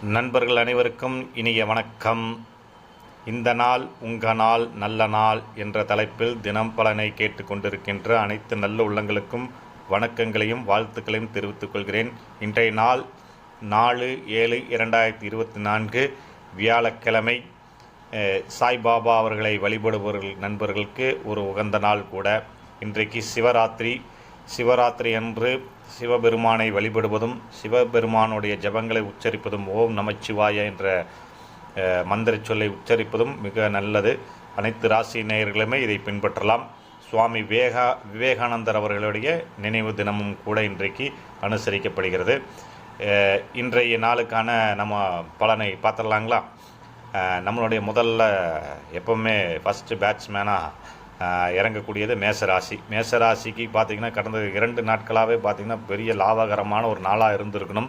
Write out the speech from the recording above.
நண்பர்கள் அனைவருக்கும் இனிய வணக்கம். இந்த நாள் உங்கள் நாள் நல்ல நாள் என்ற தலைப்பில் தினம் பலனை கேட்டுக்கொண்டிருக்கின்ற அனைத்து நல்ல உள்ளங்களுக்கும் வணக்கங்களையும் வாழ்த்துக்களையும் தெரிவித்துக் கொள்கிறேன். இன்றைய நாள் 4/7/2024 வியாழக்கிழமை. சாய்பாபா அவர்களை வழிபடுபவர்கள் நண்பர்களுக்கு ஒரு உகந்த நாள் கூட. இன்றைக்கு சிவராத்திரி அன்று சிவபெருமானை வழிபடுவதும் சிவபெருமானுடைய ஜபங்களை உச்சரிப்பதும் ஓம் நமச்சிவாய என்ற மந்திர சொல்லை உச்சரிப்பதும் மிக நல்லது. அனைத்து ராசி நேயர்களுமே இதை பின்பற்றலாம். சுவாமி விவேகானந்தர் அவர்களுடைய நினைவு தினமும் கூட இன்றைக்கு அனுசரிக்கப்படுகிறது. இன்றைய நாளுக்கான நம்ம பலனை பார்த்துடலாங்களா? நம்மளுடைய முதல்ல எப்போவுமே ஃபஸ்ட்டு பேட்ஸ்மேனாக இறங்கக்கூடியது மேசராசிக்கு பார்த்திங்கன்னா கடந்த 2 நாட்களாகவே பார்த்திங்கன்னா பெரிய லாபகரமான ஒரு நாளாக இருந்திருக்கணும்.